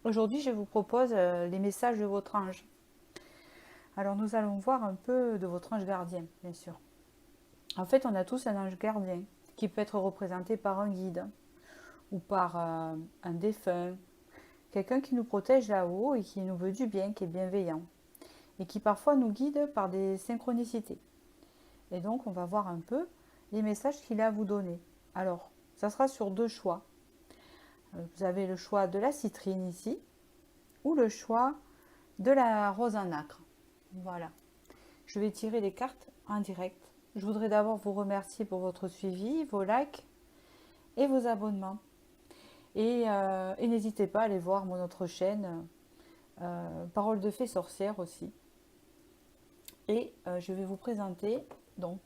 Aujourd'hui, je vous propose les messages de votre ange. Alors, nous allons voir un peu de votre ange gardien, bien sûr. En fait, on a tous un ange gardien qui peut être représenté par un guide ou par un défunt, quelqu'un qui nous protège là-haut et qui nous veut du bien, qui est bienveillant et qui parfois nous guide par des synchronicités. Et donc, on va voir un peu les messages qu'il a à vous donner. Alors, ça sera sur deux choix. Vous avez le choix de la citrine ici ou le choix de la rose en nacre. Voilà. Je vais tirer les cartes en direct. Je voudrais d'abord vous remercier pour votre suivi, vos likes et vos abonnements. Et n'hésitez pas à aller voir mon autre chaîne, Parole de fée sorcière aussi. Et je vais vous présenter, donc,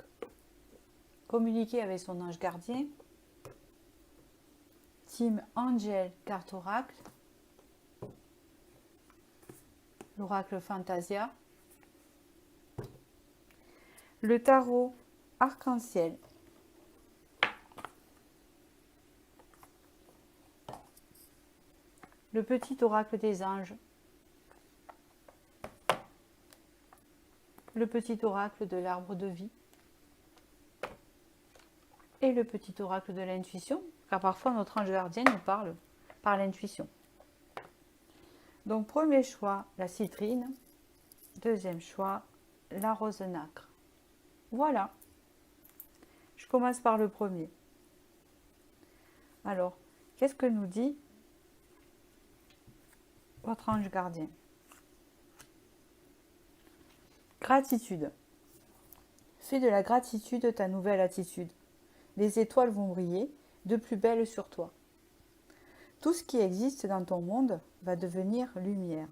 communiquer avec son ange gardien, Team Angel Carte Oracle, l'oracle Fantasia, le tarot Arc-en-Ciel, le petit oracle des anges, le petit oracle de l'arbre de vie et le petit oracle de l'intuition, car parfois notre ange gardien nous parle par l'intuition. Donc premier choix, la citrine. Deuxième choix, la rose nacre. Voilà, je commence par le premier. Alors, qu'est-ce que nous dit votre ange gardien? Gratitude. Fais de la gratitude ta nouvelle attitude. Les étoiles vont briller de plus belle sur toi. Tout ce qui existe dans ton monde va devenir lumière.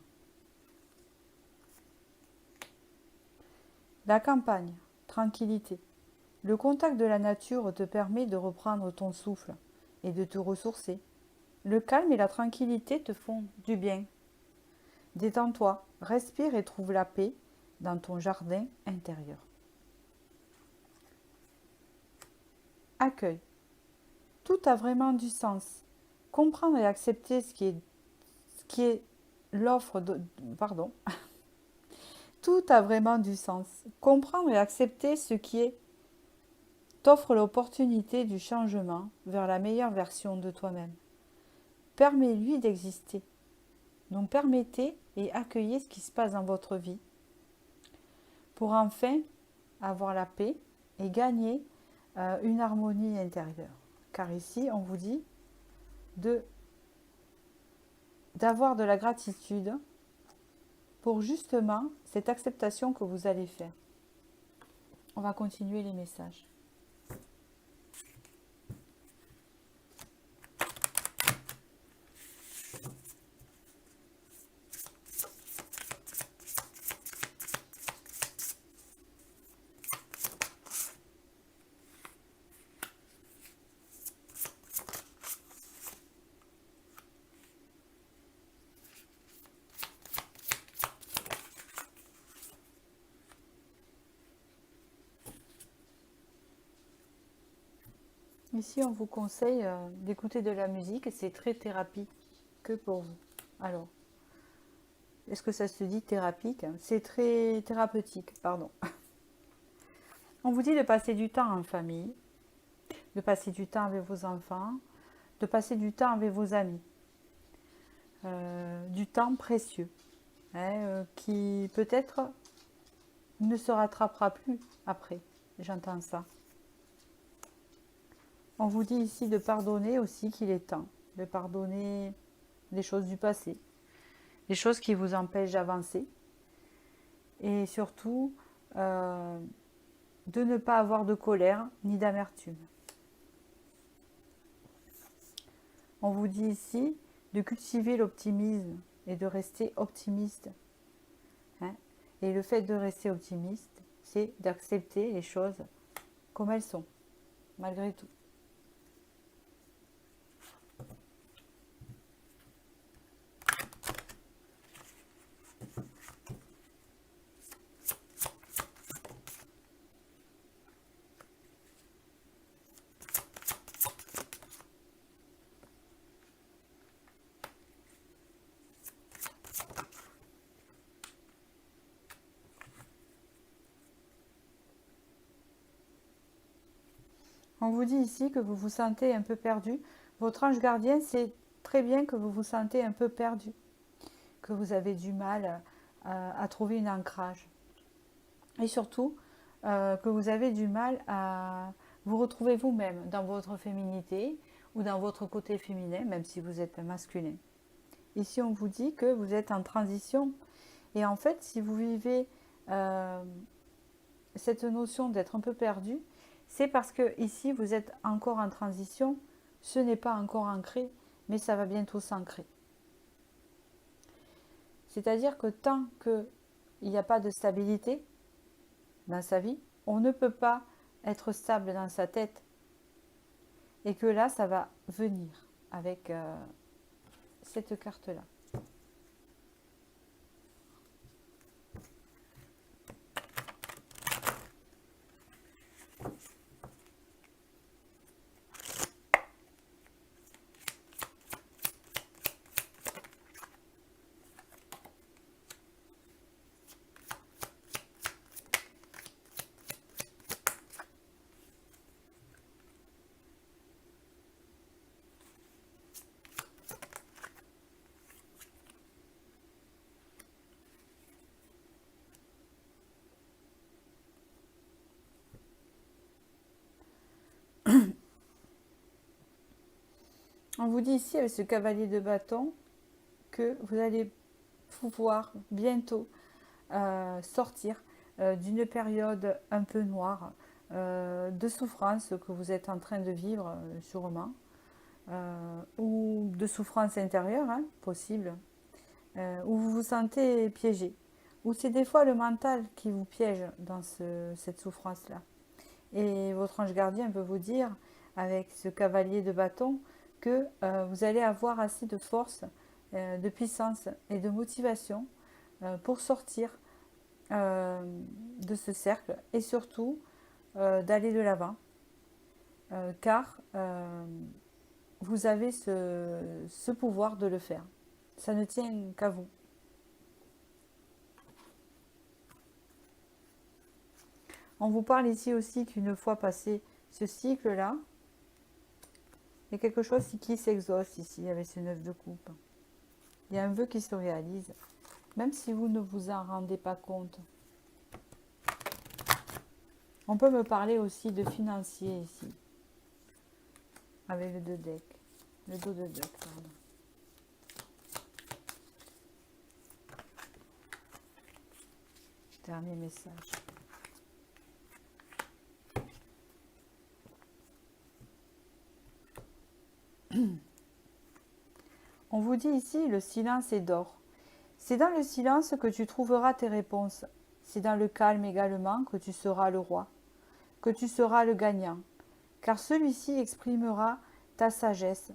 La campagne, tranquillité. Le contact de la nature te permet de reprendre ton souffle et de te ressourcer. Le calme et la tranquillité te font du bien. Détends-toi, respire et trouve la paix dans ton jardin intérieur. Accueil. Tout a vraiment du sens. Comprendre et accepter ce qui est l'offre de... Pardon. Tout a vraiment du sens. Comprendre et accepter ce qui est t'offre l'opportunité du changement vers la meilleure version de toi-même. Permets-lui d'exister. Donc permettez et accueillez ce qui se passe dans votre vie pour enfin avoir la paix et gagner une harmonie intérieure. Car ici, on vous dit d'avoir de la gratitude pour justement cette acceptation que vous allez faire. On va continuer les messages. Ici, on vous conseille d'écouter de la musique. C'est très thérapie que pour vous. Alors, est-ce que ça se dit thérapique? C'est très thérapeutique, pardon. On vous dit de passer du temps en famille, de passer du temps avec vos enfants, de passer du temps avec vos amis. Du temps précieux, hein, qui peut-être ne se rattrapera plus après. J'entends ça. On vous dit ici de pardonner aussi qu'il est temps, de pardonner les choses du passé, les choses qui vous empêchent d'avancer et surtout de ne pas avoir de colère ni d'amertume. On vous dit ici de cultiver l'optimisme et de rester optimiste. Hein. Et le fait de rester optimiste, c'est d'accepter les choses comme elles sont, malgré tout. On vous dit ici que vous vous sentez un peu perdu. Votre ange gardien sait très bien que vous vous sentez un peu perdu, que vous avez du mal à trouver un ancrage. Et surtout, que vous avez du mal à vous retrouver vous-même dans votre féminité ou dans votre côté féminin, même si vous êtes masculin. Ici, on vous dit que vous êtes en transition. Et en fait, si vous vivez cette notion d'être un peu perdu, c'est parce que ici, vous êtes encore en transition. Ce n'est pas encore ancré, mais ça va bientôt s'ancrer. C'est-à-dire que tant qu'il n'y a pas de stabilité dans sa vie, on ne peut pas être stable dans sa tête. Et que là, ça va venir avec cette carte-là. On vous dit ici avec ce cavalier de bâton que vous allez pouvoir bientôt sortir d'une période un peu noire, de souffrance que vous êtes en train de vivre sûrement, ou de souffrance intérieure, hein, possible, où vous vous sentez piégé, ou c'est des fois le mental qui vous piège dans cette souffrance-là. Et votre ange gardien peut vous dire, avec ce cavalier de bâton, que vous allez avoir assez de force, de puissance et de motivation pour sortir de ce cercle et surtout d'aller de l'avant, car vous avez ce pouvoir de le faire. Ça ne tient qu'à vous. On vous parle ici aussi qu'une fois passé ce cycle-là, il y a quelque chose qui s'exauce ici avec ce 9 de coupe. Il y a un vœu qui se réalise, même si vous ne vous en rendez pas compte. On peut me parler aussi de financier ici, avec le 2 deck, le dos de deck, pardon. Dernier message. On vous dit ici, le silence est d'or. C'est dans le silence que tu trouveras tes réponses. C'est dans le calme également que tu seras le roi, que tu seras le gagnant. Car celui-ci exprimera ta sagesse.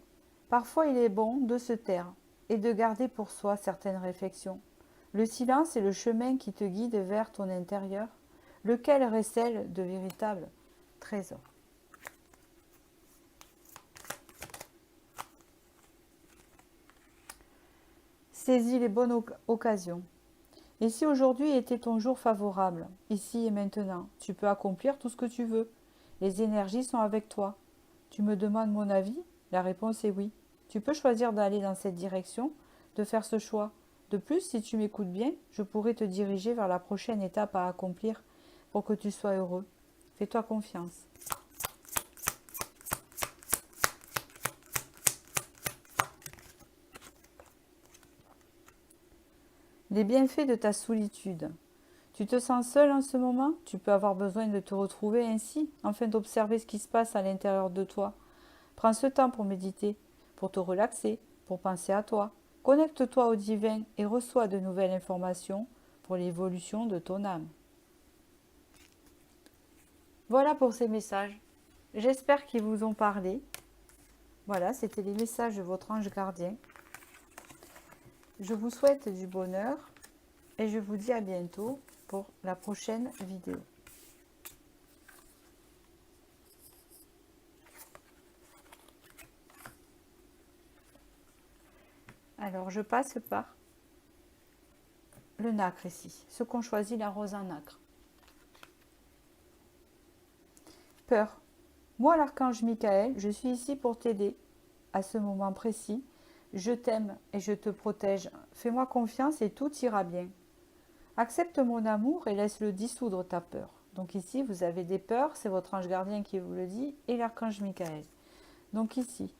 Parfois il est bon de se taire et de garder pour soi certaines réflexions. Le silence est le chemin qui te guide vers ton intérieur, lequel recèle de véritables trésors. Saisis les bonnes occasions. Et si aujourd'hui était ton jour favorable, ici et maintenant, tu peux accomplir tout ce que tu veux. Les énergies sont avec toi. Tu me demandes mon avis? La réponse est oui. Tu peux choisir d'aller dans cette direction, de faire ce choix. De plus, si tu m'écoutes bien, je pourrai te diriger vers la prochaine étape à accomplir pour que tu sois heureux. Fais-toi confiance. Les bienfaits de ta solitude. Tu te sens seul en ce moment? Tu peux avoir besoin de te retrouver ainsi, afin d'observer ce qui se passe à l'intérieur de toi. Prends ce temps pour méditer, pour te relaxer, pour penser à toi. Connecte-toi au divin et reçois de nouvelles informations pour l'évolution de ton âme. Voilà pour ces messages. J'espère qu'ils vous ont parlé. Voilà, c'était les messages de votre ange gardien. Je vous souhaite du bonheur et je vous dis à bientôt pour la prochaine vidéo. Alors, je passe par le nacre ici. Ceux qui ont choisi la rose en nacre. Peur. Moi, l'archange Michael, je suis ici pour t'aider à ce moment précis. Je t'aime et je te protège. Fais-moi confiance et tout ira bien. Accepte mon amour et laisse-le dissoudre ta peur. Donc ici, vous avez des peurs, c'est votre ange gardien qui vous le dit, et l'archange Michael. Donc ici,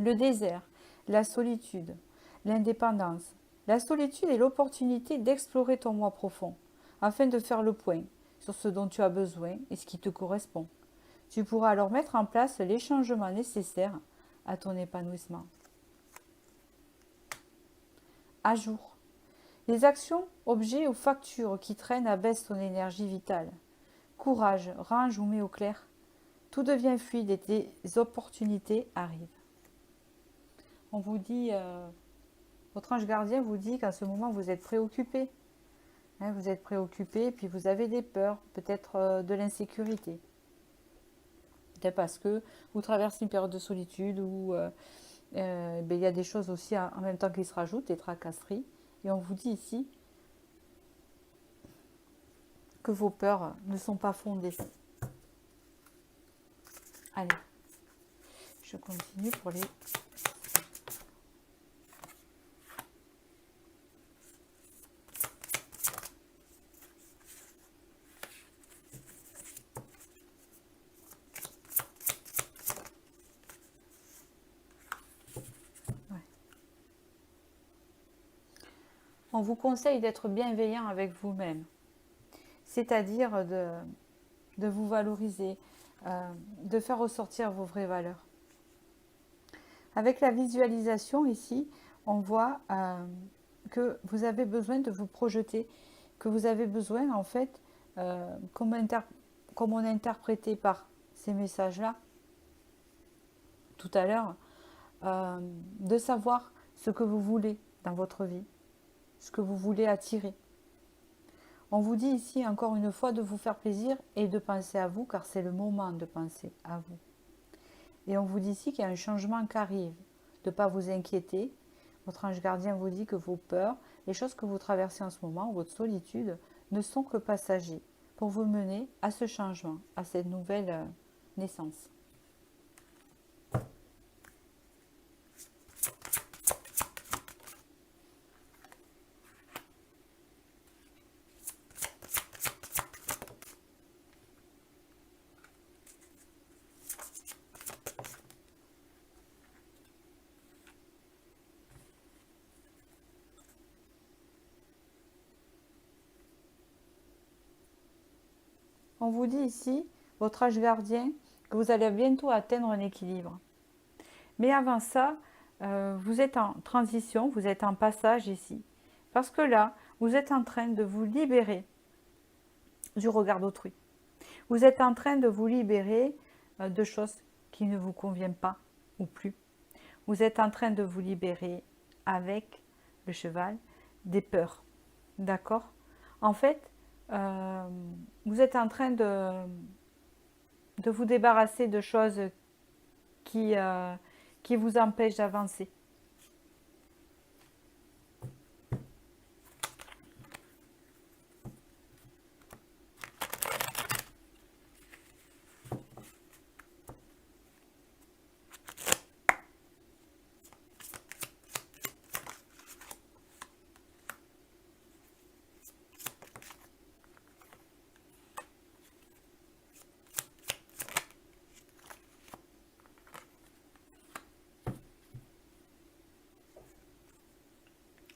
le désert, la solitude, l'indépendance. La solitude est l'opportunité d'explorer ton moi profond, afin de faire le point sur ce dont tu as besoin et ce qui te correspond. Tu pourras alors mettre en place les changements nécessaires à ton épanouissement. À jour. Les actions, objets ou factures qui traînent abaissent ton énergie vitale. Courage, range ou mets au clair. Tout devient fluide et des opportunités arrivent. On vous dit, votre ange gardien vous dit qu'à ce moment vous êtes préoccupé. Hein, vous êtes préoccupé et puis vous avez des peurs, peut-être de l'insécurité. Peut-être parce que vous traversez une période de solitude ou il y a des choses aussi en même temps qui se rajoutent, des tracasseries. Et on vous dit ici que vos peurs ne sont pas fondées. Allez, je continue pour les... Ouais. On vous conseille d'être bienveillant avec vous-même, c'est-à-dire de vous valoriser, de faire ressortir vos vraies valeurs. Avec la visualisation ici, on voit que vous avez besoin de vous projeter, que vous avez besoin en fait, comme on a interprété par ces messages-là tout à l'heure, de savoir ce que vous voulez dans votre vie, ce que vous voulez attirer. On vous dit ici encore une fois de vous faire plaisir et de penser à vous, car c'est le moment de penser à vous. Et on vous dit ici qu'il y a un changement qui arrive, de ne pas vous inquiéter. Votre ange gardien vous dit que vos peurs, les choses que vous traversez en ce moment, votre solitude, ne sont que passagers pour vous mener à ce changement, à cette nouvelle naissance. On vous dit ici, votre ange gardien, que vous allez bientôt atteindre un équilibre. Mais avant ça, vous êtes en transition, vous êtes en passage ici. Parce que là, vous êtes en train de vous libérer du regard d'autrui. Vous êtes en train de vous libérer de choses qui ne vous conviennent pas ou plus. Vous êtes en train de vous libérer avec le cheval des peurs. D'accord? En fait, vous êtes en train de vous débarrasser de choses qui vous empêchent d'avancer.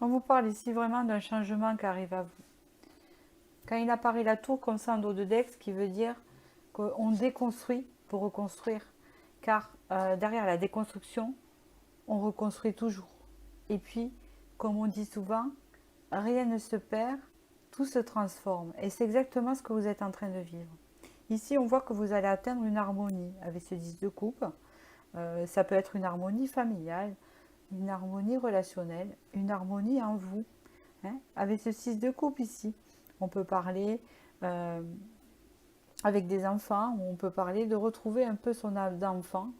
On vous parle ici vraiment d'un changement qui arrive à vous. Quand il apparaît la tour comme ça en dos de Dex, qui veut dire qu'on déconstruit pour reconstruire. Car derrière la déconstruction, on reconstruit toujours. Et puis, comme on dit souvent, rien ne se perd, tout se transforme. Et c'est exactement ce que vous êtes en train de vivre. Ici, on voit que vous allez atteindre une harmonie avec ce 10 de coupe. Ça peut être une harmonie familiale, une harmonie relationnelle, une harmonie en vous. Hein. Avec ce 6 de coupe ici, on peut parler avec des enfants, ou on peut parler de retrouver un peu son âme d'enfant.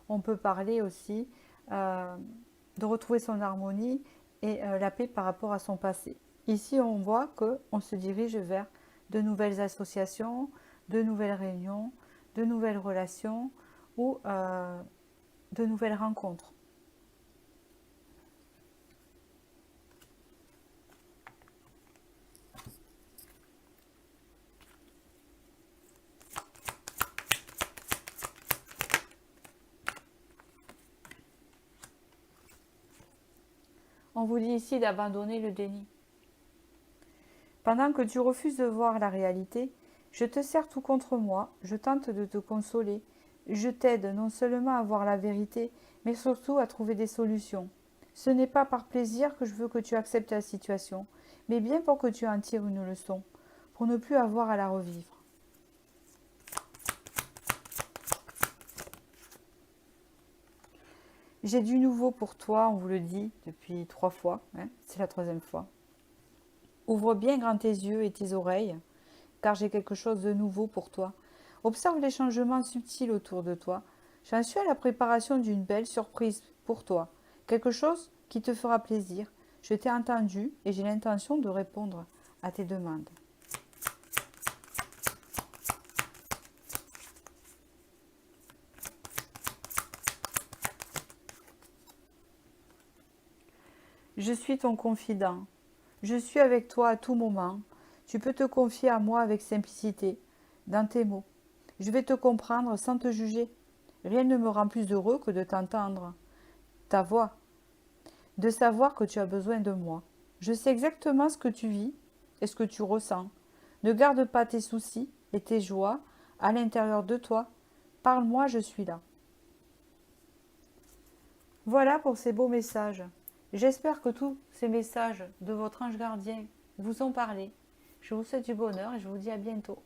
On peut parler aussi de retrouver son harmonie et la paix par rapport à son passé. Ici, on voit qu'on se dirige vers de nouvelles associations, de nouvelles réunions, de nouvelles relations ou de nouvelles rencontres. On vous dit ici d'abandonner le déni. Pendant que tu refuses de voir la réalité, je te serre tout contre moi, je tente de te consoler, je t'aide non seulement à voir la vérité, mais surtout à trouver des solutions. Ce n'est pas par plaisir que je veux que tu acceptes la situation, mais bien pour que tu en tires une leçon, pour ne plus avoir à la revivre. J'ai du nouveau pour toi, on vous le dit depuis 3 fois, hein, c'est la 3e fois. Ouvre bien grand tes yeux et tes oreilles, car j'ai quelque chose de nouveau pour toi. Observe les changements subtils autour de toi. J'en suis à la préparation d'une belle surprise pour toi, quelque chose qui te fera plaisir. Je t'ai entendu et j'ai l'intention de répondre à tes demandes. Je suis ton confident. Je suis avec toi à tout moment. Tu peux te confier à moi avec simplicité, dans tes mots. Je vais te comprendre sans te juger. Rien ne me rend plus heureux que de t'entendre. Ta voix, de savoir que tu as besoin de moi. Je sais exactement ce que tu vis et ce que tu ressens. Ne garde pas tes soucis et tes joies à l'intérieur de toi. Parle-moi, je suis là. Voilà pour ces beaux messages. J'espère que tous ces messages de votre ange gardien vous ont parlé. Je vous souhaite du bonheur et je vous dis à bientôt.